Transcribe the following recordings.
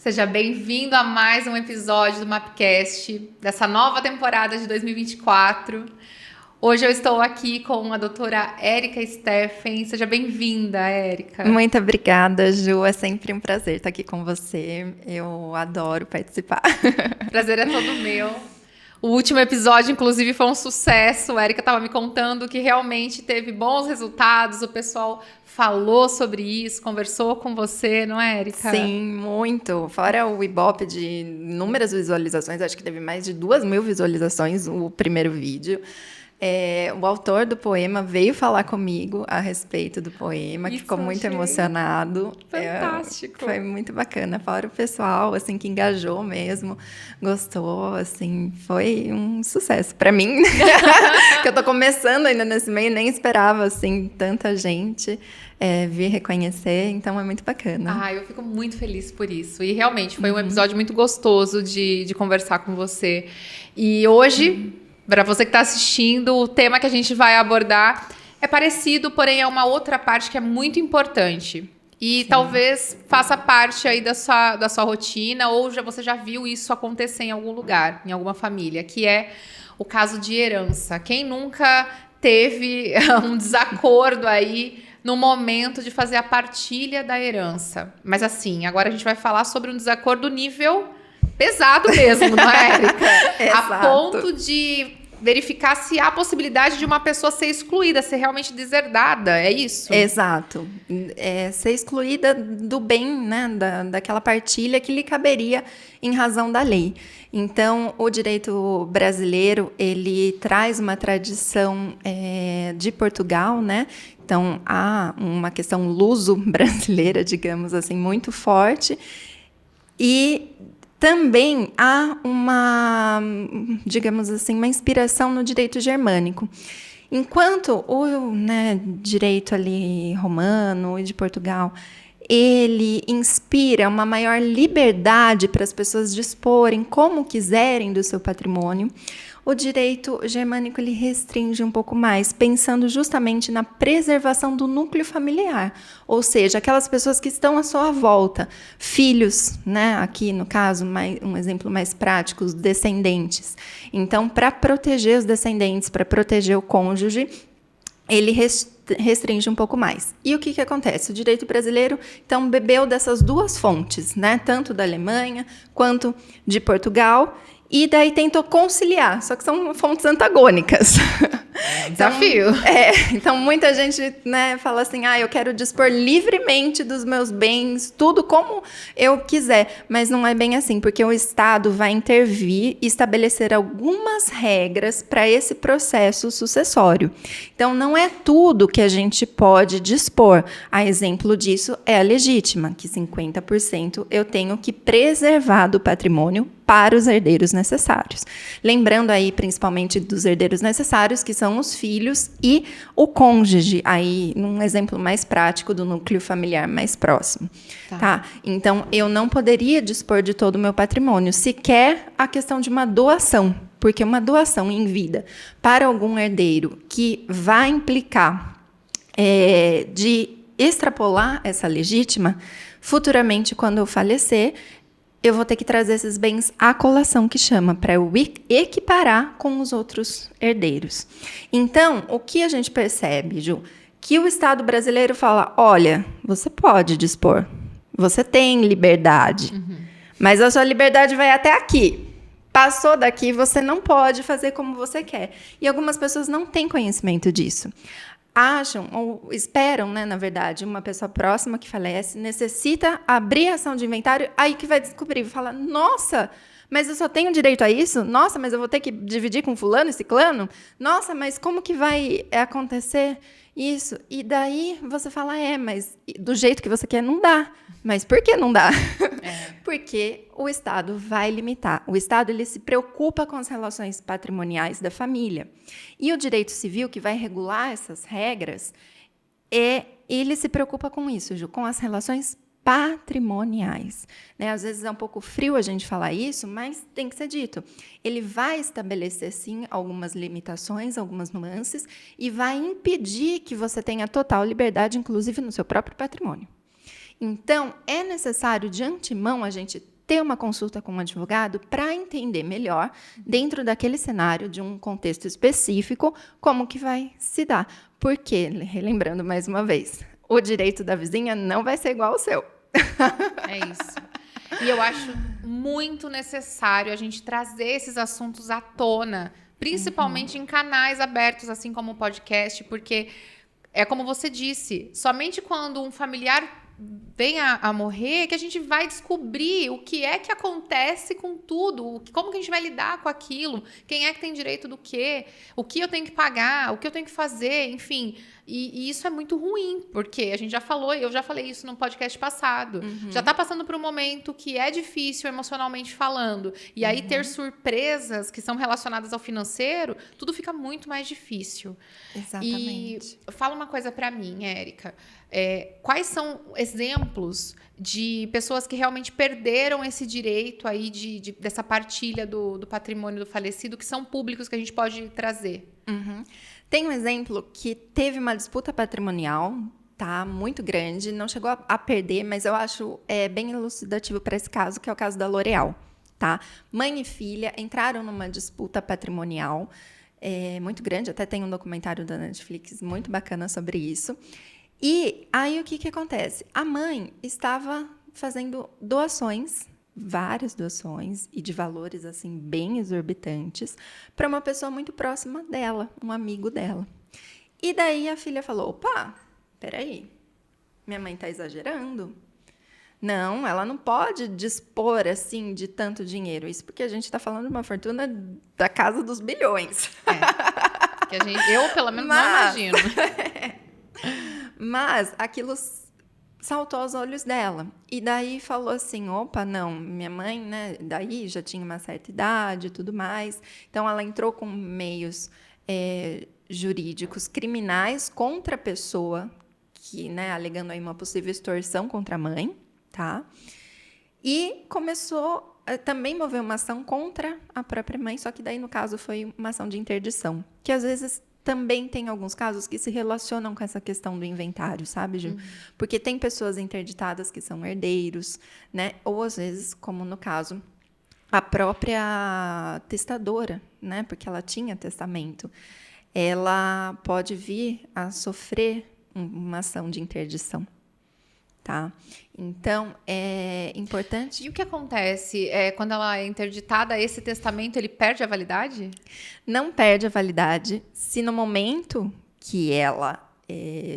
Seja bem-vindo a mais um episódio do Mapcast, dessa nova temporada de 2024. Hoje eu estou aqui com a doutora Érica Steffen. Seja bem-vinda, Érica. Muito obrigada, Ju. É sempre um prazer estar aqui com você. Eu adoro participar. Prazer é todo meu. O último episódio, inclusive, foi um sucesso. A Érica estava me contando que realmente teve bons resultados. O pessoal falou sobre isso, conversou com você, não é, Érica? Sim, muito. Fora o Ibope de inúmeras visualizações, acho que teve mais de 2.000 visualizações o primeiro vídeo. O autor do poema veio falar comigo a respeito do poema, que ficou muito emocionado. Fantástico. Foi muito bacana. Fora o pessoal, assim, que engajou mesmo, gostou, assim, foi um sucesso para mim. Que eu tô começando ainda nesse meio, nem esperava, assim, tanta gente vir reconhecer, então é muito bacana. Eu fico muito feliz por isso. E realmente foi um episódio muito gostoso de conversar com você. E hoje, para você que está assistindo, o tema que a gente vai abordar é parecido, porém é uma outra parte que é muito importante. E Sim. Talvez faça parte aí da sua rotina, ou você já viu isso acontecer em algum lugar, em alguma família, que é o caso de herança. Quem nunca teve um desacordo aí no momento de fazer a partilha da herança? Mas assim, agora a gente vai falar sobre um desacordo nível pesado mesmo, não é, Érica? A ponto de verificar se há possibilidade de uma pessoa ser excluída, ser realmente deserdada, é isso? Exato. Ser excluída do bem, né, daquela partilha que lhe caberia em razão da lei. Então, o direito brasileiro, ele traz uma tradição de Portugal, né? Então, há uma questão luso-brasileira, digamos assim, muito forte. E também há uma, digamos assim, uma inspiração no direito germânico. Enquanto o direito ali romano e de Portugal, ele inspira uma maior liberdade para as pessoas disporem como quiserem do seu patrimônio, o direito germânico ele restringe um pouco mais, pensando justamente na preservação do núcleo familiar, ou seja, aquelas pessoas que estão à sua volta, filhos, né? Aqui no caso, um exemplo mais prático, os descendentes. Então, para proteger os descendentes, para proteger o cônjuge, ele restringe um pouco mais. E o que acontece? O direito brasileiro, então, bebeu dessas duas fontes, né? Tanto da Alemanha quanto de Portugal, e daí tentou conciliar, só que são fontes antagônicas. Desafio. Então, muita gente, né, fala assim, eu quero dispor livremente dos meus bens, tudo como eu quiser, mas não é bem assim, porque o Estado vai intervir e estabelecer algumas regras para esse processo sucessório. Então, não é tudo que a gente pode dispor. A exemplo disso é a legítima, que 50% eu tenho que preservar do patrimônio para os herdeiros necessários. Lembrando aí, principalmente, dos herdeiros necessários, que são os filhos e o cônjuge, aí, num exemplo mais prático do núcleo familiar mais próximo. Tá? Então, eu não poderia dispor de todo o meu patrimônio, sequer a questão de uma doação, porque uma doação em vida para algum herdeiro que vai implicar de extrapolar essa legítima, futuramente, quando eu falecer, eu vou ter que trazer esses bens à colação, que chama, para eu equiparar com os outros herdeiros. Então, o que a gente percebe, Ju? Que o Estado brasileiro fala, olha, você pode dispor, você tem liberdade, mas a sua liberdade vai até aqui. Passou daqui, você não pode fazer como você quer. E algumas pessoas não têm conhecimento disso. Acham, ou esperam, né, na verdade, uma pessoa próxima que falece, necessita abrir a ação de inventário, aí que vai descobrir, fala, nossa, mas eu só tenho direito a isso? Nossa, mas eu vou ter que dividir com fulano e ciclano? Nossa, mas como que vai acontecer isso? E daí você fala, mas do jeito que você quer não dá. Mas por que não dá? Porque o Estado vai limitar. O Estado ele se preocupa com as relações patrimoniais da família. E o direito civil, que vai regular essas regras, ele se preocupa com isso, Ju, com as relações patrimoniais. Né? Às vezes é um pouco frio a gente falar isso, mas tem que ser dito. Ele vai estabelecer, sim, algumas limitações, algumas nuances, e vai impedir que você tenha total liberdade, inclusive no seu próprio patrimônio. Então, é necessário, de antemão, a gente ter uma consulta com um advogado para entender melhor, dentro daquele cenário, de um contexto específico, como que vai se dar. Porque, relembrando mais uma vez, o direito da vizinha não vai ser igual ao seu. É isso. E eu acho muito necessário a gente trazer esses assuntos à tona, principalmente em canais abertos, assim como o podcast, porque é como você disse, somente quando um familiar vem a morrer que a gente vai descobrir o que é que acontece com tudo, como que a gente vai lidar com aquilo, quem é que tem direito do quê, o que eu tenho que pagar, o que eu tenho que fazer, enfim. E isso é muito ruim, porque a gente já falou, eu já falei isso no podcast passado, já tá passando por um momento que é difícil emocionalmente falando, e aí ter surpresas que são relacionadas ao financeiro, tudo fica muito mais difícil. Exatamente. E fala uma coisa pra mim, Érica, quais são exemplos de pessoas que realmente perderam esse direito aí dessa partilha do patrimônio do falecido, que são públicos, que a gente pode trazer? Tem um exemplo que teve uma disputa patrimonial, tá, muito grande, não chegou a perder, mas eu acho bem elucidativo para esse caso, que é o caso da L'Oréal, tá? Mãe e filha entraram numa disputa patrimonial muito grande, até tem um documentário da Netflix muito bacana sobre isso. E aí o que acontece? A mãe estava fazendo doações, várias doações, e de valores assim bem exorbitantes, para uma pessoa muito próxima dela, um amigo dela. E daí a filha falou: opa, peraí, minha mãe está exagerando? Não, ela não pode dispor assim de tanto dinheiro. Isso porque a gente está falando de uma fortuna da casa dos bilhões. Eu, pelo menos, não imagino. Mas aquilo saltou aos olhos dela. E daí falou assim: opa, não, minha mãe, né, daí já tinha uma certa idade e tudo mais. Então, ela entrou com meios jurídicos criminais contra a pessoa, que, né, alegando aí uma possível extorsão contra a mãe, tá? E começou também mover uma ação contra a própria mãe, só que daí, no caso, foi uma ação de interdição, que às vezes também tem alguns casos que se relacionam com essa questão do inventário, sabe, Ju? Porque tem pessoas interditadas que são herdeiros, né? Ou, às vezes, como no caso, a própria testadora, né? Porque ela tinha testamento. Ela pode vir a sofrer uma ação de interdição, tá? Então, é importante... E o que acontece? Quando ela é interditada, esse testamento, ele perde a validade? Não perde a validade se no momento que ela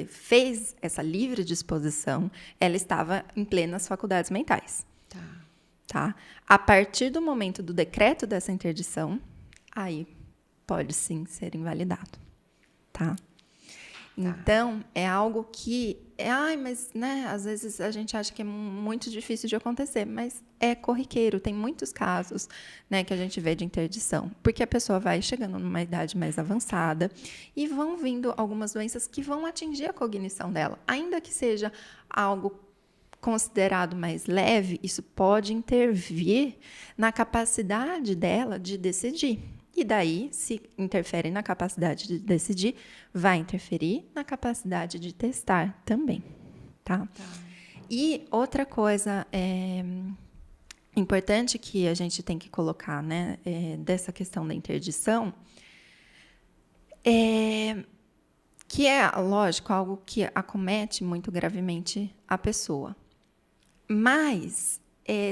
fez essa livre disposição, ela estava em plenas faculdades mentais. Tá? A partir do momento do decreto dessa interdição, aí pode sim ser invalidado. Tá? Então, é algo que... mas, né, às vezes a gente acha que é muito difícil de acontecer, mas é corriqueiro. Tem muitos casos, né, que a gente vê de interdição, porque a pessoa vai chegando numa idade mais avançada e vão vindo algumas doenças que vão atingir a cognição dela. Ainda que seja algo considerado mais leve, isso pode intervir na capacidade dela de decidir. E daí, se interfere na capacidade de decidir, vai interferir na capacidade de testar também, tá? E outra coisa importante que a gente tem que colocar, né, dessa questão da interdição, que é, lógico, algo que acomete muito gravemente a pessoa. Mas,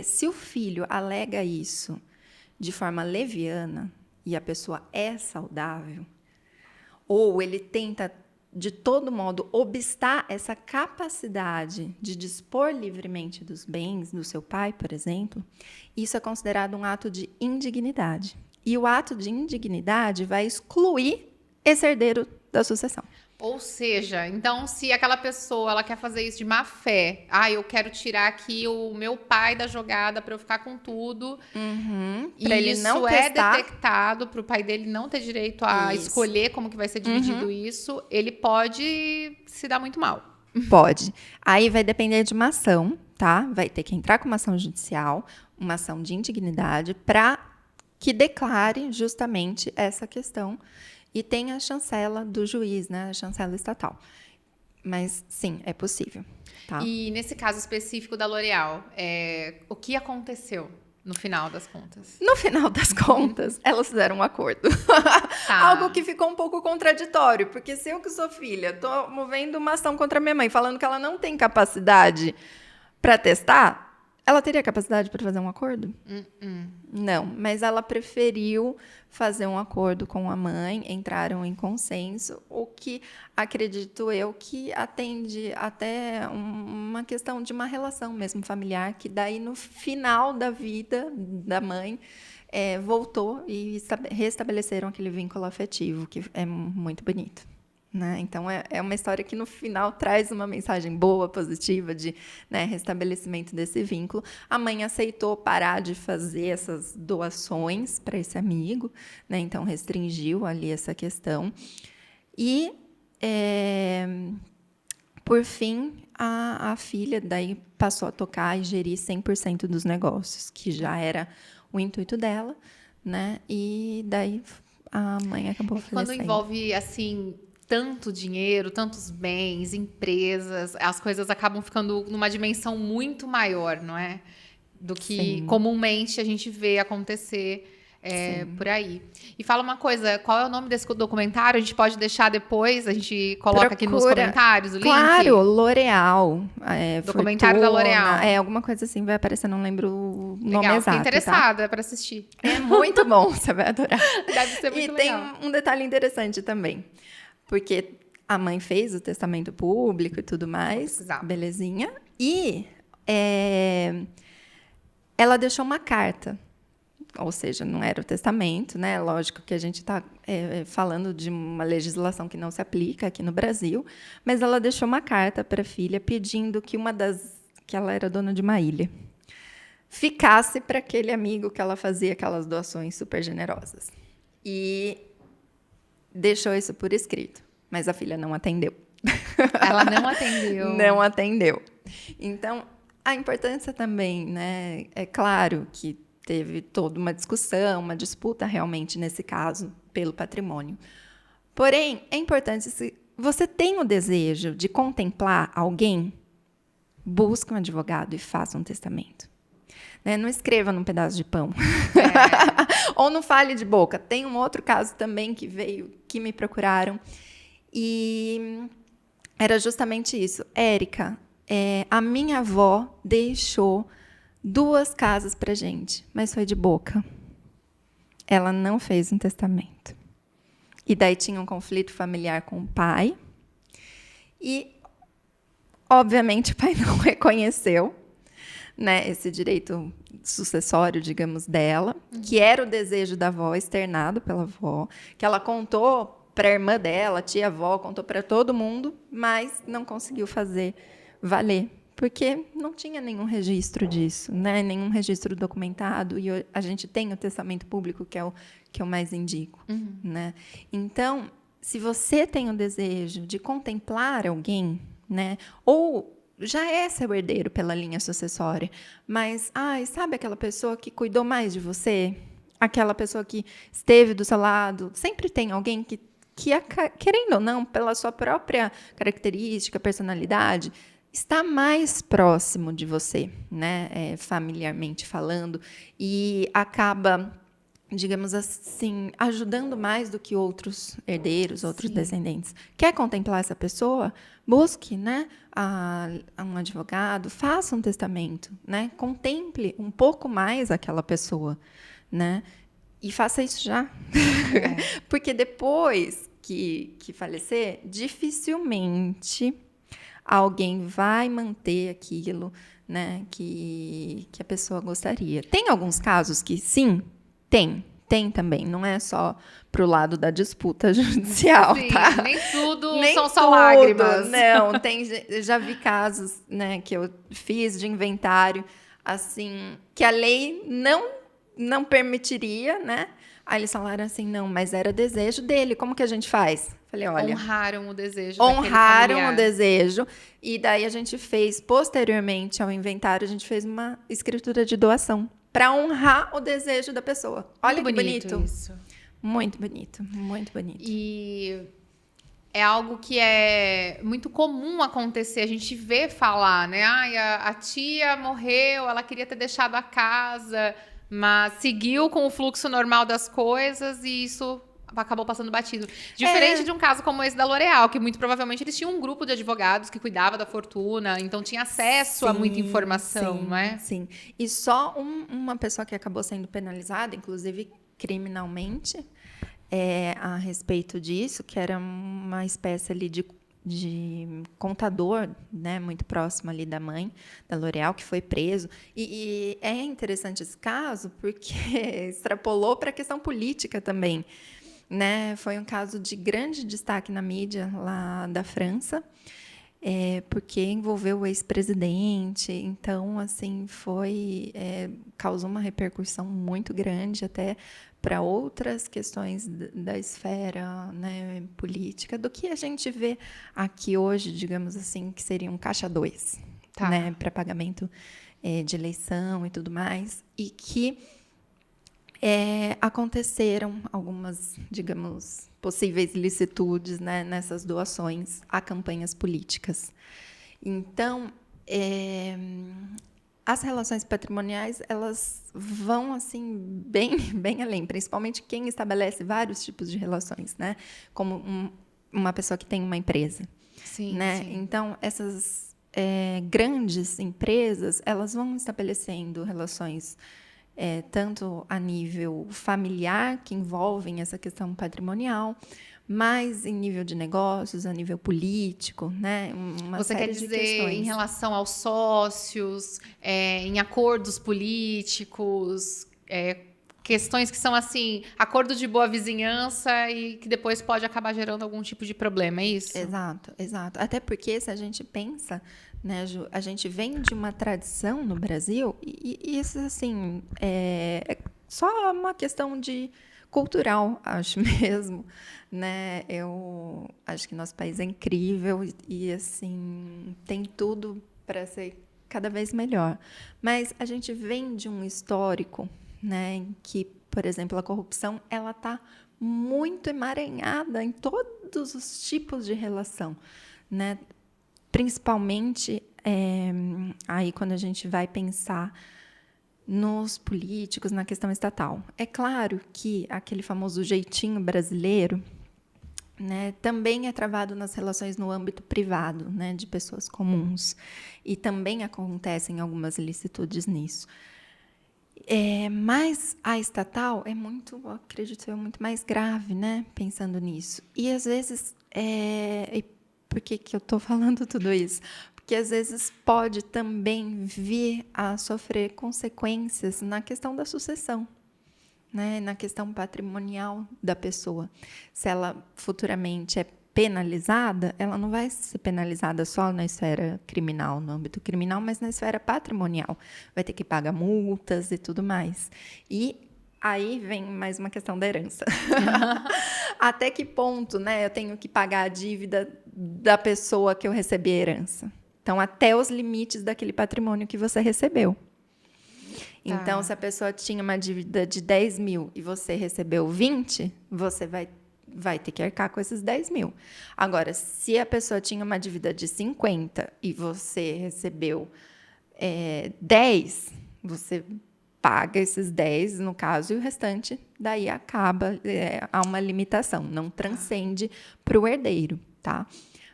se o filho alega isso de forma leviana, e a pessoa é saudável, ou ele tenta, de todo modo, obstar essa capacidade de dispor livremente dos bens do seu pai, por exemplo, isso é considerado um ato de indignidade. E o ato de indignidade vai excluir esse herdeiro da sucessão. Ou seja, então, se aquela pessoa ela quer fazer isso de má fé, eu quero tirar aqui o meu pai da jogada para eu ficar com tudo, e pra ele isso não é testar. detectado para o pai dele não ter direito a escolher como que vai ser dividido isso, ele pode se dar muito mal. Pode. Aí vai depender de uma ação, tá? Vai ter que entrar com uma ação judicial, uma ação de indignidade, para que declare justamente essa questão. E tem a chancela do juiz, né? A chancela estatal. Mas, sim, é possível. Tá? E nesse caso específico da L'Oréal, o que aconteceu no final das contas? No final das contas, elas fizeram um acordo. Tá. Algo que ficou um pouco contraditório, porque se eu que sou filha, tô movendo uma ação contra minha mãe, falando que ela não tem capacidade para testar, ela teria capacidade para fazer um acordo? Não, mas ela preferiu fazer um acordo com a mãe, entraram em consenso, o que acredito eu que atende até uma questão de uma relação mesmo familiar, que daí no final da vida da mãe voltou e restabeleceram aquele vínculo afetivo, que é muito bonito. Né? Então, é uma história que, no final, traz uma mensagem boa, positiva, de restabelecimento desse vínculo. A mãe aceitou parar de fazer essas doações para esse amigo, né? Então, restringiu ali essa questão. E, por fim, a filha daí passou a tocar e gerir 100% dos negócios, que já era o intuito dela, né? E daí a mãe acabou falecendo. Quando envolve, assim, tanto dinheiro, tantos bens, empresas, as coisas acabam ficando numa dimensão muito maior, não é? Do que comumente a gente vê acontecer por aí. E fala uma coisa, qual é o nome desse documentário? A gente pode deixar depois, a gente coloca aqui nos comentários o link? Claro, L'Oréal. Documentário da L'Oréal. Alguma coisa assim vai aparecer, não lembro o nome Legal, exato. fiquei interessada para assistir. É muito bom, você vai adorar. Deve ser muito legal. E tem um detalhe interessante também. Porque a mãe fez o testamento público e tudo mais, belezinha. E ela deixou uma carta, ou seja, não era o testamento, né? Lógico que a gente está falando de uma legislação que não se aplica aqui no Brasil, mas ela deixou uma carta para a filha pedindo que que ela era dona de uma ilha, ficasse para aquele amigo que ela fazia aquelas doações super generosas. E deixou isso por escrito, mas a filha não atendeu. Ela não atendeu. Não atendeu. Então, a importância também, né? É claro que teve toda uma discussão, uma disputa realmente nesse caso pelo patrimônio. Porém, é importante, se você tem o desejo de contemplar alguém, busque um advogado e faça um testamento. Né? Não escreva num pedaço de pão. Ou não fale de boca. Tem um outro caso também que me procuraram. E era justamente isso. Érica, a minha avó deixou 2 casas pra gente, mas foi de boca. Ela não fez um testamento. E daí tinha um conflito familiar com o pai. E, obviamente, o pai não reconheceu, né, esse direito sucessório, digamos, dela, que era o desejo da avó, externado pela avó, que ela contou para a irmã dela, tia-avó, contou para todo mundo, mas não conseguiu fazer valer, porque não tinha nenhum registro disso, né, nenhum registro documentado, e a gente tem o testamento público, que eu mais indico. Né? Então, se você tem o desejo de contemplar alguém, né, ou já é seu herdeiro pela linha sucessória, mas, sabe aquela pessoa que cuidou mais de você? Aquela pessoa que esteve do seu lado? Sempre tem alguém que querendo ou não, pela sua própria característica, personalidade, está mais próximo de você, né? Familiarmente falando, e acaba, digamos assim, ajudando mais do que outros herdeiros, outros descendentes. Quer contemplar essa pessoa? Busque, né, um advogado, faça um testamento, né? Contemple um pouco mais aquela pessoa, né? E faça isso já. Porque depois que falecer, dificilmente alguém vai manter aquilo, né, que a pessoa gostaria. Tem alguns casos que sim, tem também, não é só pro lado da disputa judicial, sim, tá? Nem tudo são só lágrimas. Não, já vi casos, né, que eu fiz de inventário, assim, que a lei não permitiria, né? Aí eles falaram assim, não, mas era desejo dele, como que a gente faz? Falei, olha... Honraram o desejo Honraram o desejo, e daí a gente fez, posteriormente ao inventário, a gente fez uma escritura de doação, para honrar o desejo da pessoa. Olha que bonito. Isso. Muito bonito, muito bonito. E é algo que é muito comum acontecer. A gente vê falar, né? Ai, a tia morreu, ela queria ter deixado a casa, mas seguiu com o fluxo normal das coisas e isso acabou passando batido. Diferente de um caso como esse da L'Oréal, que muito provavelmente eles tinham um grupo de advogados que cuidava da fortuna, então tinha acesso a muita informação, não é? Sim. E só uma pessoa que acabou sendo penalizada, inclusive criminalmente, a respeito disso, que era uma espécie ali de contador, né, muito próximo ali da mãe da L'Oréal, que foi preso. E é interessante esse caso porque extrapolou para a questão política também, né? Foi um caso de grande destaque na mídia lá da França, porque envolveu o ex-presidente. Então, assim, causou uma repercussão muito grande até para outras questões da esfera, né, política, do que a gente vê aqui hoje, digamos assim, que seria um caixa 2, Tá. né, para pagamento de eleição e tudo mais, e que aconteceram algumas, digamos, possíveis ilicitudes, né, nessas doações a campanhas políticas. Então, as relações patrimoniais, elas vão assim bem, bem além, principalmente quem estabelece vários tipos de relações, né? Como uma pessoa que tem uma empresa. Sim, né? sim. Então, essas grandes empresas, elas vão estabelecendo relações tanto a nível familiar, que envolvem essa questão patrimonial, mas em nível de negócios, a nível político, né? Uma Você série quer de dizer questões. em relação aos sócios, em acordos políticos, questões que são assim, acordo de boa vizinhança e que depois pode acabar gerando algum tipo de problema, é isso? Exato, exato. Até porque se a gente pensa, né, Ju, a gente vem de uma tradição no Brasil e isso assim é só uma questão de cultural, acho mesmo, né? Eu acho que nosso país é incrível e assim tem tudo para ser cada vez melhor. Mas a gente vem de um histórico, né, em que, por exemplo, a corrupção ela está muito emaranhada em todos os tipos de relação, né? Principalmente aí quando a gente vai pensar nos políticos, na questão estatal. É claro que aquele famoso jeitinho brasileiro, né, também é travado nas relações no âmbito privado, né, de pessoas comuns. E também acontecem algumas ilicitudes nisso. Mas a estatal é muito, acredito eu, muito mais grave, né, pensando nisso. E às vezes, por que eu estou falando tudo isso? Porque às vezes pode também vir a sofrer consequências na questão da sucessão, né, na questão patrimonial da pessoa. Se ela futuramente é penalizada, ela não vai ser penalizada só na esfera criminal, no âmbito criminal, mas na esfera patrimonial. Vai ter que pagar multas e tudo mais. E aí vem mais uma questão da herança. Até que ponto, né, eu tenho que pagar a dívida da pessoa que eu recebi a herança? Então, até os limites daquele patrimônio que você recebeu. Então, se a pessoa tinha uma dívida de 10 mil e você recebeu 20, você vai ter que arcar com esses 10 mil. Agora, se a pessoa tinha uma dívida de 50 e você recebeu 10, você paga esses 10, no caso, e o restante daí acaba, há uma limitação, não transcende para o herdeiro, tá?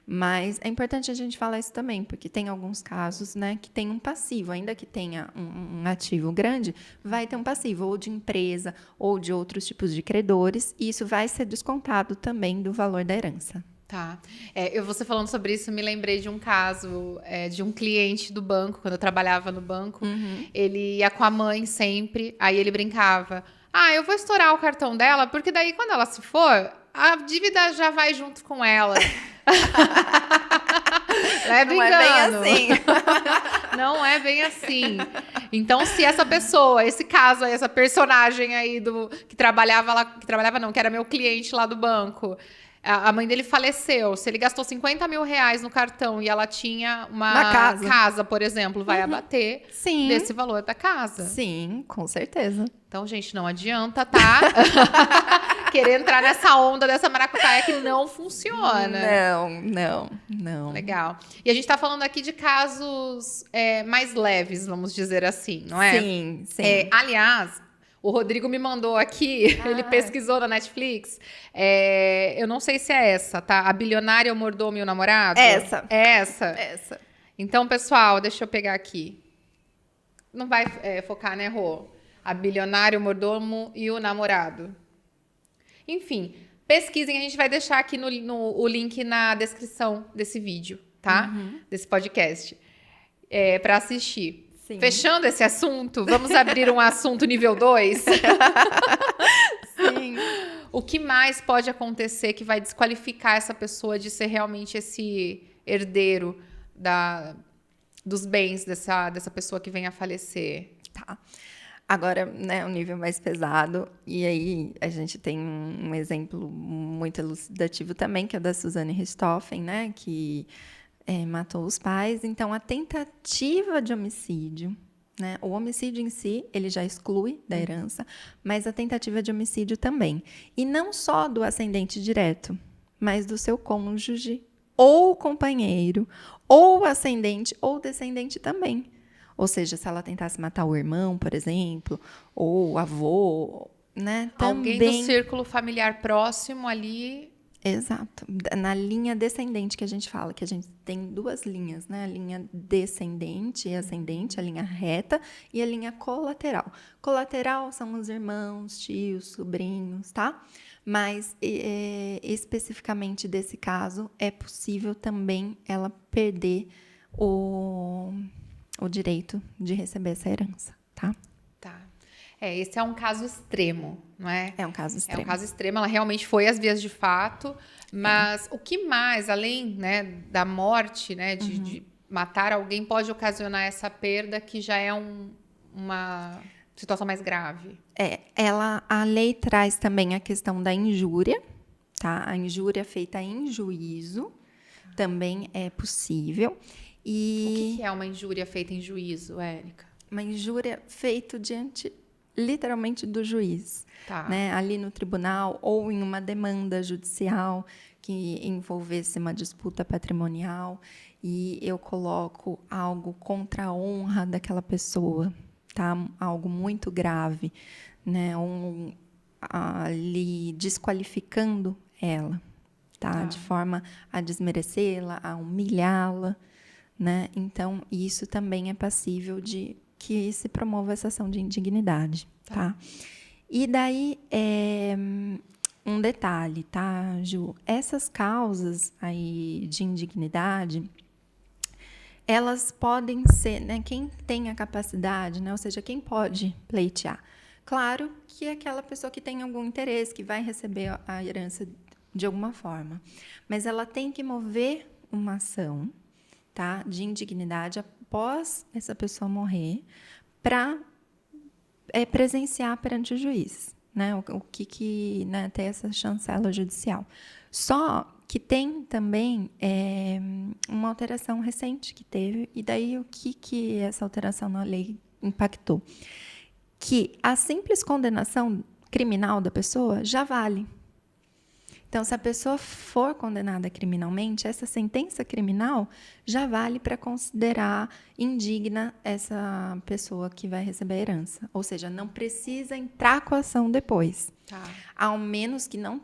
Mas é importante a gente falar isso também, porque tem alguns casos, né, que tem um passivo, ainda que tenha um ativo grande, vai ter um passivo, ou de empresa, ou de outros tipos de credores, e isso vai ser descontado também do valor da herança. Tá. Você falando sobre isso, me lembrei de um caso de um cliente do banco, quando eu trabalhava no banco. Ele ia com a mãe sempre, aí ele brincava. Eu vou estourar o cartão dela, porque daí quando ela se for, a dívida já vai junto com ela. Não é bem assim. Não é bem assim. Então, se essa pessoa, esse caso aí, essa personagem aí que trabalhava lá, que era meu cliente lá do banco, a mãe dele faleceu. Se ele gastou 50 mil reais no cartão e ela tinha uma casa, por exemplo, vai abater desse valor da casa. Sim, com certeza. Então, gente, não adianta, tá? querer entrar nessa onda dessa maracutaia que não funciona. Não. Legal. E a gente tá falando aqui de casos mais leves, vamos dizer assim, não é? Sim. Aliás, o Rodrigo me mandou aqui, ele pesquisou na Netflix. Eu não sei se é essa, tá? A Bilionária, o Mordomo e o Namorado? Essa. É essa? Então, pessoal, deixa eu pegar aqui. Não vai focar, né, Rô? A Bilionária, o Mordomo e o Namorado. Enfim, pesquisem. A gente vai deixar aqui o link na descrição desse vídeo, tá? Desse podcast. Para assistir. Sim. Fechando esse assunto, vamos abrir um assunto nível 2? Sim. O que mais pode acontecer que vai desqualificar essa pessoa de ser realmente esse herdeiro dos bens dessa pessoa que vem a falecer? Tá. Agora, né, um nível mais pesado, e aí a gente tem um exemplo muito elucidativo também, que é o da Suzane Richthofen, né, que matou os pais. Então, a tentativa de homicídio, né, o homicídio em si, ele já exclui da herança, mas a tentativa de homicídio também. E não só do ascendente direto, mas do seu cônjuge, ou companheiro, ou ascendente, ou descendente também. Ou seja, se ela tentasse matar o irmão, por exemplo, ou o avô, né? Alguém também... do círculo familiar próximo ali. Exato. Na linha descendente que a gente fala, que a gente tem duas linhas, né? A linha descendente e ascendente, a linha reta e a linha colateral. Colateral são os irmãos, tios, sobrinhos, tá? Mas, especificamente desse caso, é possível também ela perder o direito de receber essa herança, tá? Tá. Esse é um caso extremo, não é? É um caso extremo. É um caso extremo, ela realmente foi às vias de fato, mas o que mais, além, né, da morte, né, de matar alguém, pode ocasionar essa perda que já é uma situação mais grave? A lei traz também a questão da injúria, tá? A injúria feita em juízo também é possível. O que é uma injúria feita em juízo, Érica? Uma injúria feita diante, literalmente, do juiz. Tá. Né? Ali no tribunal ou em uma demanda judicial que envolvesse uma disputa patrimonial e eu coloco algo contra a honra daquela pessoa, tá? Algo muito grave, né? Ali desqualificando ela, tá? De forma a desmerecê-la, a humilhá-la. Né? Então, isso também é passível de que se promova essa ação de indignidade. Tá? E daí, um detalhe, tá, Ju? Essas causas aí de indignidade, elas podem ser, né, quem tem a capacidade, né, ou seja, quem pode pleitear. Claro que é aquela pessoa que tem algum interesse, que vai receber a herança de alguma forma. Mas ela tem que mover uma ação, tá, de indignidade após essa pessoa morrer para presenciar perante o juiz, né, o que né, ter essa chancela judicial. Só que tem também uma alteração recente que teve, e daí o que essa alteração na lei impactou? Que a simples condenação criminal da pessoa já vale. Então, se a pessoa for condenada criminalmente, essa sentença criminal já vale para considerar indigna essa pessoa que vai receber a herança. Ou seja, não precisa entrar com a ação depois. Tá. Ao menos que não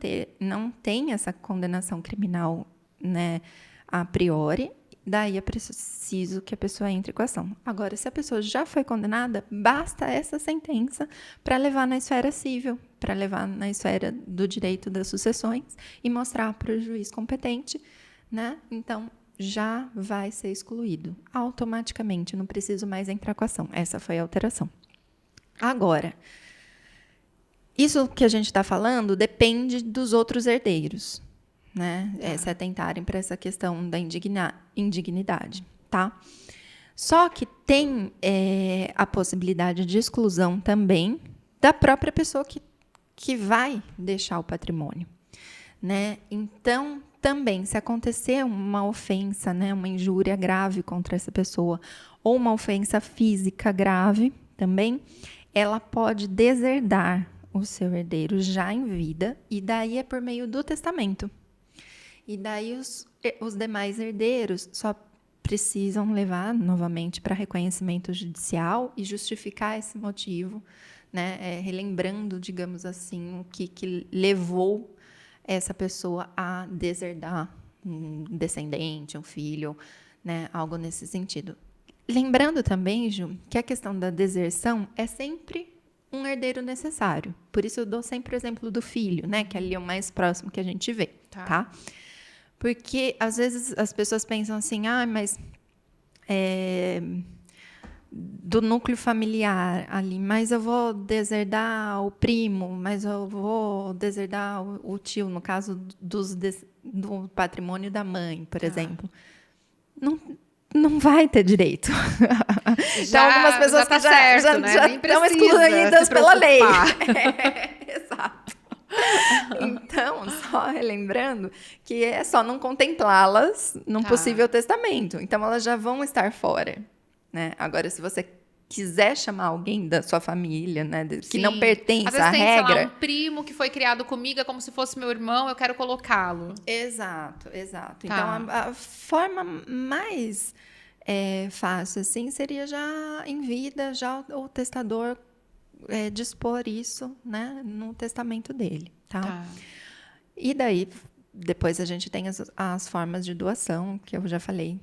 tenha essa condenação criminal, né, a priori, daí é preciso que a pessoa entre com a ação. Agora, se a pessoa já foi condenada, basta essa sentença para levar na esfera civil, para levar na esfera do direito das sucessões e mostrar para o juiz competente, né? Então, já vai ser excluído automaticamente, não preciso mais entrar com a ação. Essa foi a alteração. Agora, isso que a gente está falando depende dos outros herdeiros, né? Se atentarem para essa questão da indignidade, tá? Só que tem a possibilidade de exclusão também da própria pessoa que vai deixar o patrimônio, né? Então, também, se acontecer uma ofensa, né, uma injúria grave contra essa pessoa, ou uma ofensa física grave também, ela pode deserdar o seu herdeiro já em vida, e daí é por meio do testamento. E daí os demais herdeiros só precisam levar novamente para reconhecimento judicial e justificar esse motivo, né? Relembrando, digamos assim, o que levou essa pessoa a deserdar um descendente, um filho, né? Algo nesse sentido. Lembrando também, Ju, que a questão da deserção é sempre um herdeiro necessário. Por isso eu dou sempre o exemplo do filho, né? Que ali é o mais próximo que a gente vê, tá? Porque, às vezes, as pessoas pensam assim, mas do núcleo familiar ali, mas eu vou deserdar o primo, mas eu vou deserdar o tio, no caso do patrimônio da mãe, por exemplo. Não vai ter direito. Então, algumas pessoas já tá que certo, né? já estão excluídas pela lei. Exato. Então, só relembrando que é só não contemplá-las num possível testamento. Então, elas já vão estar fora, né? Agora, se você quiser chamar alguém da sua família, né, que não pertence à regra... Sei lá, um primo que foi criado comigo é como se fosse meu irmão, eu quero colocá-lo. Exato. Então, a forma mais fácil, assim, seria já em vida, já o testador dispor isso, né, no testamento dele, tá? E daí, depois a gente tem as formas de doação, que eu já falei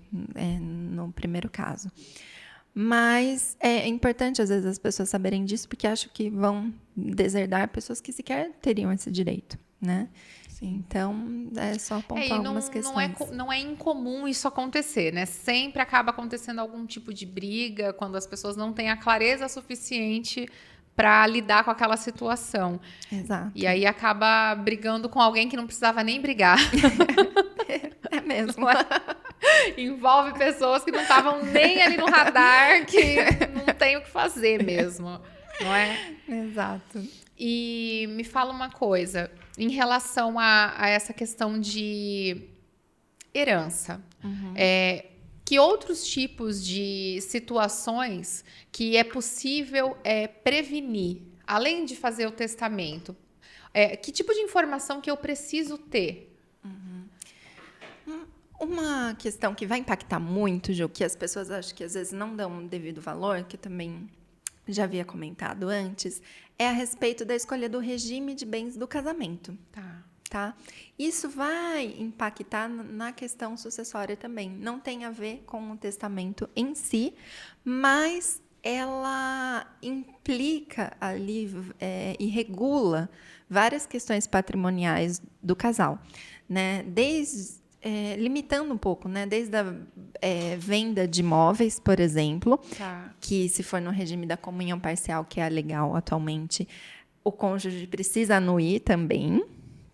no primeiro caso. Mas é importante, às vezes, as pessoas saberem disso, porque acho que vão deserdar pessoas que sequer teriam esse direito, né? Então, é só apontar algumas questões. Não é incomum isso acontecer, né? Sempre acaba acontecendo algum tipo de briga quando as pessoas não têm a clareza suficiente para lidar com aquela situação. Exato. E aí acaba brigando com alguém que não precisava nem brigar. É mesmo. Envolve pessoas que não estavam nem ali no radar, que não tem o que fazer mesmo, não é? Exato. E me fala uma coisa, em relação a essa questão de herança. Que outros tipos de situações que é possível prevenir, além de fazer o testamento? Que tipo de informação que eu preciso ter? Uma questão que vai impactar muito, Ju, que as pessoas acho que às vezes não dão um devido valor, que eu também já havia comentado antes, é a respeito da escolha do regime de bens do casamento. Tá? Isso vai impactar na questão sucessória também. Não tem a ver com o testamento em si, mas ela implica ali e regula várias questões patrimoniais do casal, né? Limitando um pouco, né? Desde a venda de imóveis, por exemplo, que se for no regime da comunhão parcial, que é legal atualmente, o cônjuge precisa anuir também,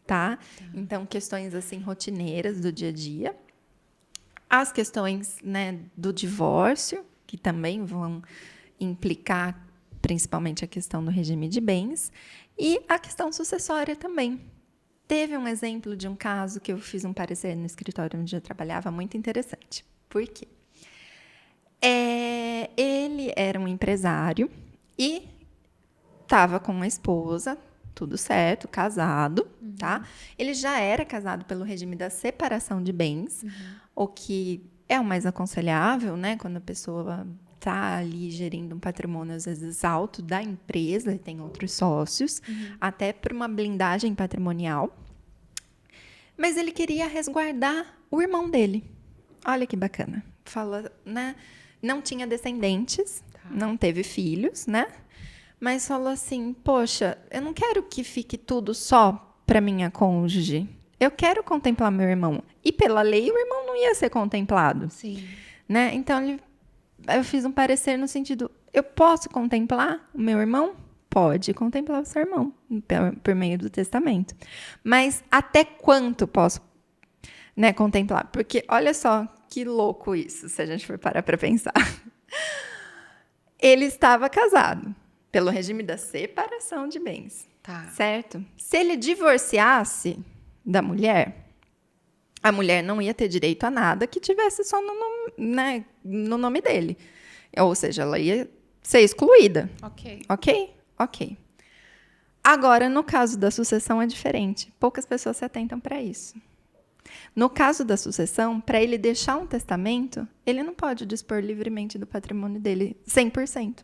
tá? Então, questões assim rotineiras do dia a dia. As questões, né, do divórcio, que também vão implicar principalmente a questão do regime de bens, e a questão sucessória também. Teve um exemplo de um caso que eu fiz um parecer no escritório onde eu trabalhava, muito interessante. Por quê? Ele era um empresário e estava com uma esposa, tudo certo, casado, tá? Ele já era casado pelo regime da separação de bens, o que é o mais aconselhável, né? Quando a pessoa está ali gerindo um patrimônio, às vezes, alto da empresa, e tem outros sócios, até por uma blindagem patrimonial. Mas ele queria resguardar o irmão dele. Olha que bacana. Fala, né? Não tinha descendentes, não teve filhos, né? Mas falou assim, poxa, eu não quero que fique tudo só para minha cônjuge. Eu quero contemplar meu irmão. E pela lei, o irmão não ia ser contemplado. Sim. Né? Então, eu fiz um parecer no sentido, eu posso contemplar o meu irmão? Pode contemplar o seu irmão, por meio do testamento. Mas até quanto posso, né, contemplar? Porque olha só que louco isso, se a gente for parar para pensar. Ele estava casado pelo regime da separação de bens, certo? Se ele divorciasse da mulher, a mulher não ia ter direito a nada que tivesse só no nome, né, no nome dele. Ou seja, ela ia ser excluída. Ok. Ok. Agora, no caso da sucessão é diferente. Poucas pessoas se atentam para isso. No caso da sucessão, para ele deixar um testamento, ele não pode dispor livremente do patrimônio dele 100%.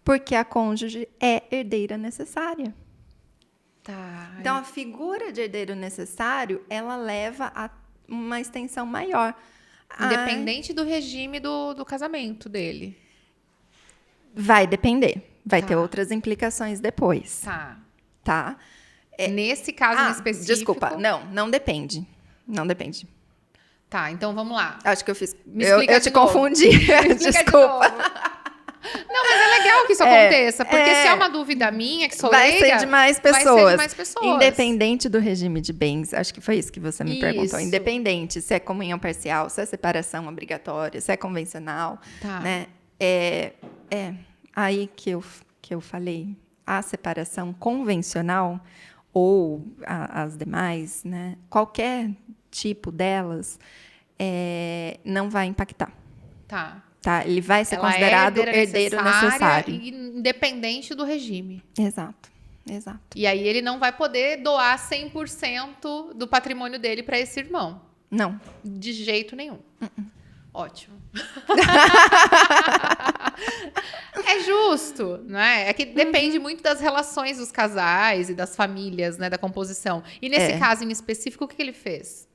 Porque a cônjuge é herdeira necessária. Tá. Então, a figura de herdeiro necessário, ela leva a uma extensão maior. Independente do regime do casamento dele. Vai depender. Vai Tá. ter outras implicações depois. Tá. Tá? Nesse caso em específico... Desculpa. Não depende. Não depende. Tá, então vamos lá. Acho que eu fiz... Me explica Eu de te novo. confundi. Explica de Desculpa. novo. Não, mas é legal que isso aconteça, porque se é uma dúvida minha, que sou Vai leiga, ser de mais pessoas. vai ser de mais pessoas. Independente do regime de bens, acho que foi isso que você me perguntou. Isso. Independente se é comunhão parcial, se é separação obrigatória, se é convencional, Tá. né? Aí que eu falei, a separação convencional ou as demais, né? Qualquer tipo delas não vai impactar. Tá. Tá? Ele vai ser Ela considerado é herdeiro necessário. Independente do regime. Exato. E aí ele não vai poder doar 100% do patrimônio dele para esse irmão. Não. De jeito nenhum. Ótimo. É justo, não é? É que depende muito das relações dos casais e das famílias, né? Da composição. E nesse caso em específico, o que ele fez?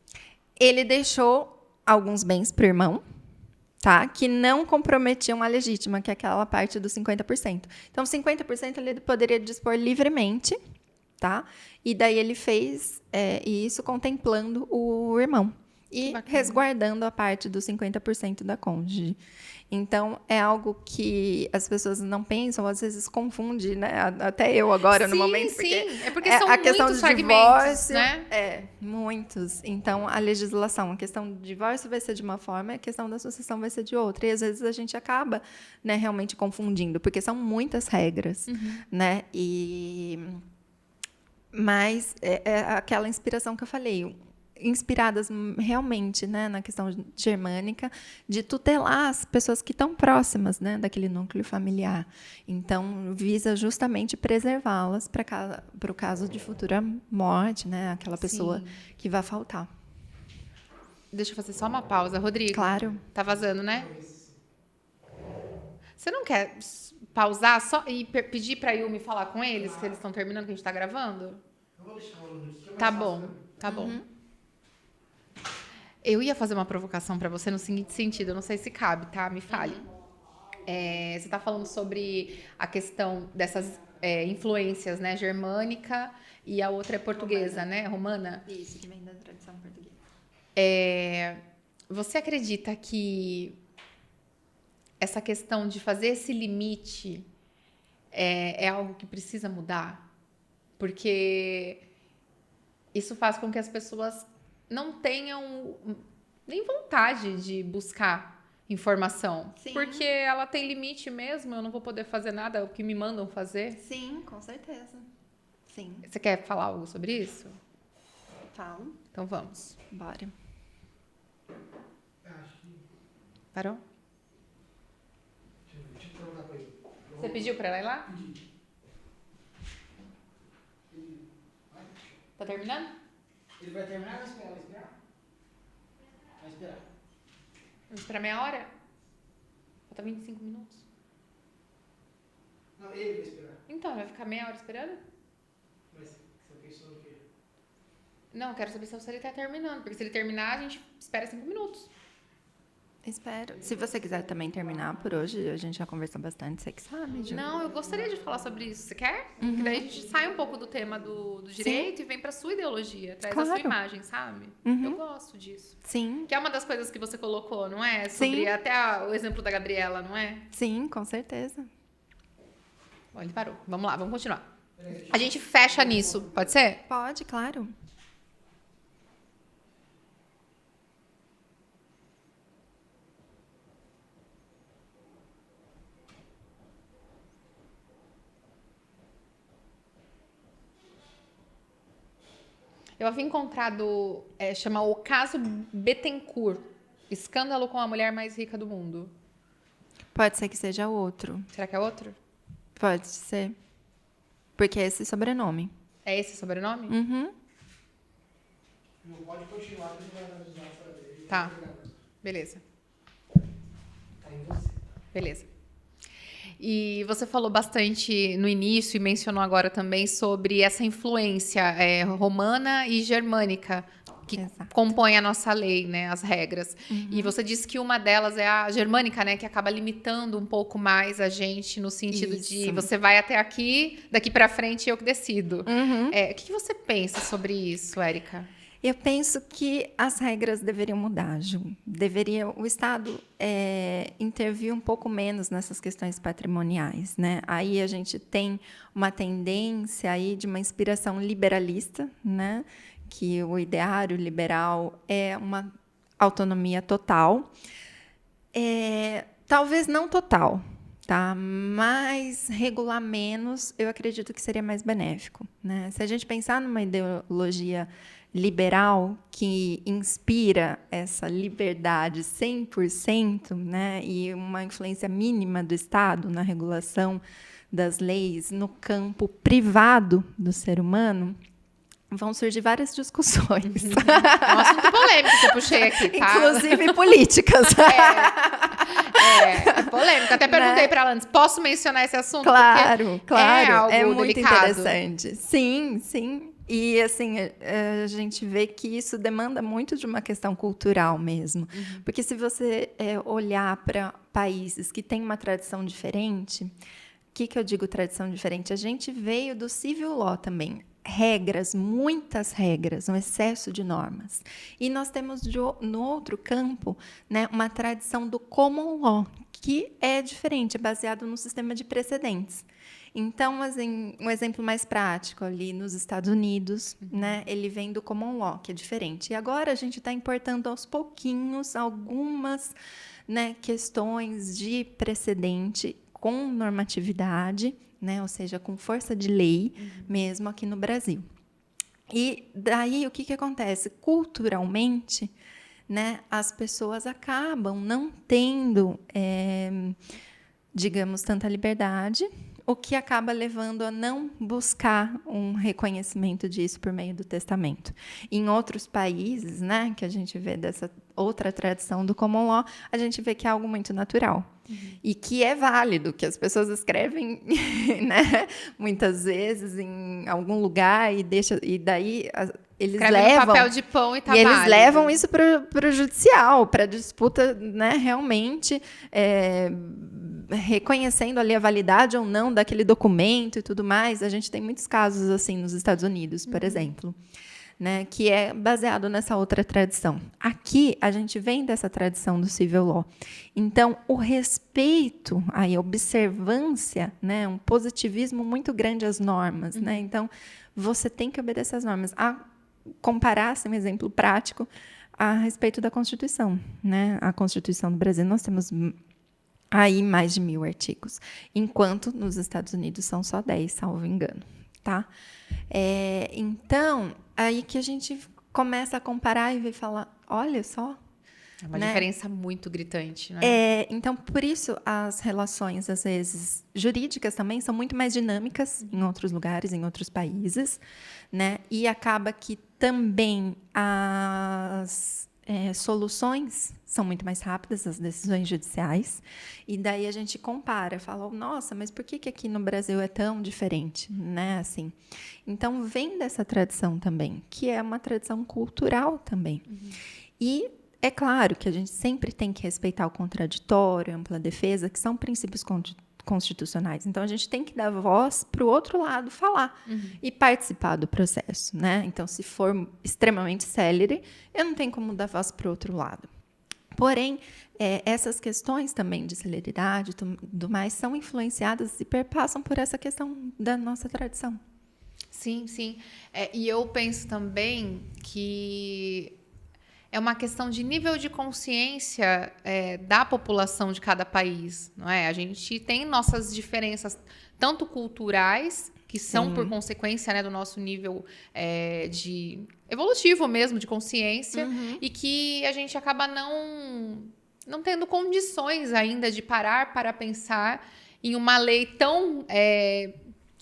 Ele deixou alguns bens para o irmão, tá? Que não comprometiam a legítima, que é aquela parte dos 50%. Então, 50% ele poderia dispor livremente, tá? E daí ele fez isso contemplando o irmão. E resguardando a parte dos 50% da cônjuge. Então, é algo que as pessoas não pensam, às vezes confunde, né? Até eu agora, no momento. Sim, porque é porque são a questão muitos do fragmentos, divórcio, né? muitos. Então, a legislação, a questão do divórcio vai ser de uma forma, a questão da sucessão vai ser de outra. E, às vezes, a gente acaba, né, realmente confundindo, porque são muitas regras, né? Mas é aquela inspiração que eu falei, inspiradas realmente, né, na questão germânica, de tutelar as pessoas que estão próximas, né, daquele núcleo familiar. Então, visa justamente preservá-las para o caso de futura morte, né, aquela pessoa que vai faltar. Deixa eu fazer só uma pausa, Rodrigo. Claro. Tá vazando, né? Você não quer pausar só e pedir pra Yumi falar com eles, se eles estão terminando, que a gente tá gravando? Eu vou deixar o aluno aqui. Tá bom, tá bom. Eu ia fazer uma provocação pra você no seguinte sentido, eu não sei se cabe, tá? Me fale. Você tá falando sobre a questão dessas influências, né? Germânica e a outra é portuguesa, né? Romana. Isso, que vem da tradição portuguesa. Você acredita que essa questão de fazer esse limite é algo que precisa mudar? Porque isso faz com que as pessoas não tenham nem vontade de buscar informação. Sim. Porque ela tem limite mesmo, eu não vou poder fazer nada, é o que me mandam fazer. Sim, com certeza. Sim. Você quer falar algo sobre isso? Falo. Então vamos. Bora. Acho que... Parou? Deixa eu perguntar pra ele. Você pediu pra ela ir lá? Tá terminando? Ele vai terminar ou vai esperar? Vai esperar. Vamos esperar meia hora? Falta 25 minutos. Não, ele vai esperar. Então, vai ficar meia hora esperando? Mas você pensou no quê? Não, eu quero saber se ele tá terminando. Porque se ele terminar, a gente espera 5 minutos. Espero. Se você quiser também terminar por hoje, a gente já conversou bastante, você que sabe, Ju. Não, eu gostaria de falar sobre isso. Você quer? Porque daí a gente sai um pouco do tema do direito e vem pra sua ideologia. Traz a sua Claro. imagem, sabe? Eu gosto disso. Sim, Que é uma das coisas que você colocou, não é? Sobre Sim. até o exemplo da Gabriela, não é? sim, com certeza. Bom, ele parou. Vamos lá, vamos continuar. A gente fecha nisso, pode ser? Pode, claro. Eu havia encontrado, chama o caso Bettencourt, escândalo com a mulher mais rica do mundo. Pode ser que seja outro. Será que é outro? Pode ser. Porque é esse sobrenome. É esse sobrenome? Uhum. Não pode continuar, que não vai analisar para ver. Tá. Beleza. Tá em você. Beleza. E você falou bastante no início e mencionou agora também sobre essa influência romana e germânica que Exato. compõe a nossa lei, né, as regras. E você disse que uma delas é a germânica, né, que acaba limitando um pouco mais a gente no sentido de Isso. você vai até aqui, daqui para frente eu que decido. Uhum. O que você pensa sobre isso, Érica? Eu penso que as regras deveriam mudar, Ju. O Estado intervir um pouco menos nessas questões patrimoniais, né? Aí a gente tem uma tendência aí de uma inspiração liberalista, né? Que o ideário liberal é uma autonomia total. Talvez não total, tá? Mas regular menos, eu acredito que seria mais benéfico, né? Se a gente pensar numa ideologia liberal que inspira essa liberdade 100%, né, e uma influência mínima do Estado na regulação das leis no campo privado do ser humano, vão surgir várias discussões. É um assunto polêmico que eu puxei aqui, tá? Inclusive políticas. É polêmico. Até perguntei para ela antes, posso mencionar esse assunto? Claro, Porque claro. é algo É muito delicado. interessante. Sim, sim. E, assim, a gente vê que isso demanda muito de uma questão cultural mesmo. Porque se você olhar para países que têm uma tradição diferente, o que eu digo tradição diferente? A gente veio do civil law também. Regras, muitas regras, um excesso de normas. E nós temos, no outro campo, né, uma tradição do common law, que é diferente, é baseado no sistema de precedentes. Então, assim, um exemplo mais prático ali nos Estados Unidos, né, ele vem do common law, que é diferente. E agora a gente está importando aos pouquinhos algumas, né, questões de precedente com normatividade, né, ou seja, com força de lei mesmo aqui no Brasil. E daí o que acontece? Culturalmente, né, as pessoas acabam não tendo, digamos, tanta liberdade, o que acaba levando a não buscar um reconhecimento disso por meio do testamento. Em outros países, né, que a gente vê dessa outra tradição do common law, a gente vê que é algo muito natural. E que é válido, que as pessoas escrevem, né, muitas vezes em algum lugar e daí eles Escreve levam no papel de pão e tá eles válido. levam isso para o judicial, para disputa, né, realmente reconhecendo ali a validade ou não daquele documento e tudo mais. A gente tem muitos casos assim nos Estados Unidos, por exemplo, né, que é baseado nessa outra tradição. Aqui a gente vem dessa tradição do civil law. Então, o respeito, a observância, né, um positivismo muito grande às normas, né? Então, você tem que obedecer às normas. Comparar, assim, um exemplo prático a respeito da Constituição, né? A Constituição do Brasil, nós temos aí mais de 1000 artigos, enquanto nos Estados Unidos são só 10, salvo engano, tá? Então, aí que a gente começa a comparar e falar, olha só. É uma né? diferença muito gritante, né? Então, por isso, as relações, às vezes, jurídicas também são muito mais dinâmicas em outros lugares, em outros países, né? E acaba que também as soluções são muito mais rápidas, as decisões judiciais, e daí a gente compara, fala, nossa, mas por que aqui no Brasil é tão diferente, né? Assim, então, vem dessa tradição também, que é uma tradição cultural também. E é claro que a gente sempre tem que respeitar o contraditório, a ampla defesa, que são princípios constitucionais. Então, a gente tem que dar voz para o outro lado falar e participar do processo, né? Então, se for extremamente célere, eu não tenho como dar voz para o outro lado. Porém, essas questões também de celeridade e tudo mais são influenciadas e perpassam por essa questão da nossa tradição. Sim, sim. E eu penso também que é uma questão de nível de consciência da população de cada país, não é? A gente tem nossas diferenças, tanto culturais, que são por consequência, né, do nosso nível de evolutivo mesmo, de consciência, e que a gente acaba não tendo condições ainda de parar para pensar em uma lei tão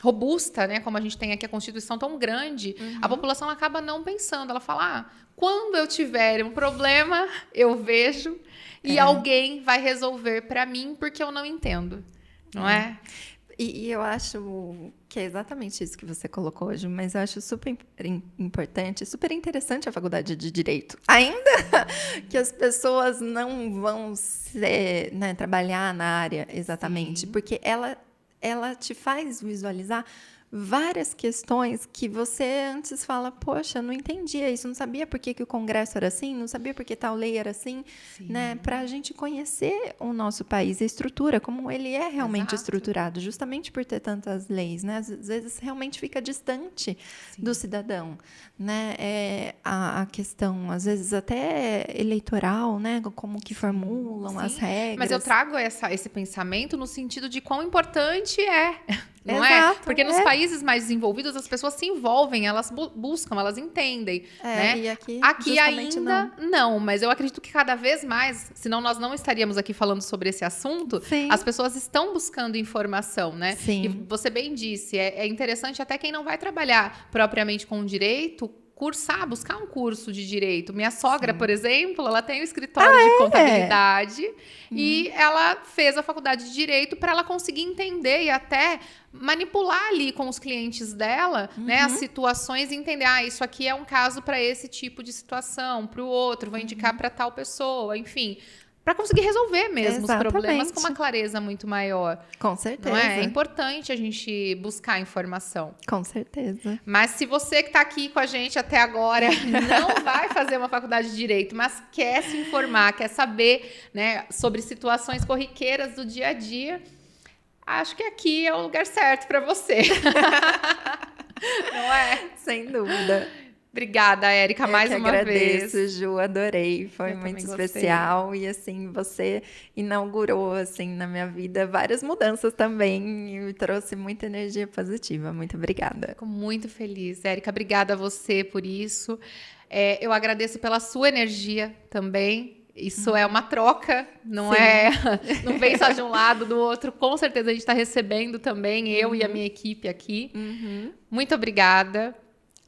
robusta, né, como a gente tem aqui a Constituição tão grande, a população acaba não pensando. Ela fala, quando eu tiver um problema, eu vejo e alguém vai resolver para mim porque eu não entendo, não é? E eu acho que é exatamente isso que você colocou hoje, mas eu acho super importante, super interessante a faculdade de Direito. Ainda que as pessoas não vão trabalhar na área exatamente, porque ela te faz visualizar várias questões que você antes fala, poxa, não entendia isso, não sabia por que o Congresso era assim, não sabia por que tal lei era assim, né? Para a gente conhecer o nosso país, a estrutura, como ele é realmente estruturado, justamente por ter tantas leis, né? Às vezes realmente fica distante do cidadão, né? A questão, às vezes até eleitoral, né? Como que formulam as regras. Mas eu trago esse pensamento no sentido de quão importante é. Não Exato, é? Porque nos países mais desenvolvidos as pessoas se envolvem, elas buscam, elas entendem. Né? E aqui ainda não, mas eu acredito que cada vez mais, senão nós não estaríamos aqui falando sobre esse assunto, as pessoas estão buscando informação, né? Sim. E você bem disse, é interessante até quem não vai trabalhar propriamente com o direito, buscar um curso de direito. Minha sogra, por exemplo, ela tem um escritório de contabilidade e ela fez a faculdade de direito para ela conseguir entender e até manipular ali com os clientes dela, né, as situações e entender, isso aqui é um caso para esse tipo de situação, para o outro, vou indicar para tal pessoa, enfim, para conseguir resolver mesmo os problemas com uma clareza muito maior. Com certeza. Não é? É importante a gente buscar informação. Com certeza. Mas se você que está aqui com a gente até agora não vai fazer uma faculdade de Direito, mas quer se informar, quer saber, né, sobre situações corriqueiras do dia a dia, acho que aqui é o lugar certo para você. Não é? Sem dúvida. Obrigada, Érica, mais uma vez. Agradeço, Ju, adorei, foi muito especial e assim, você inaugurou assim na minha vida várias mudanças também e me trouxe muita energia positiva. Muito obrigada. Fico muito feliz, Érica, obrigada a você por isso. Eu agradeço pela sua energia também. Isso é uma troca, não não vem só de um lado, do outro. Com certeza a gente está recebendo também, eu e a minha equipe aqui. Muito obrigada.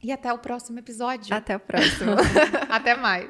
E até o próximo episódio. Até o próximo. Até mais.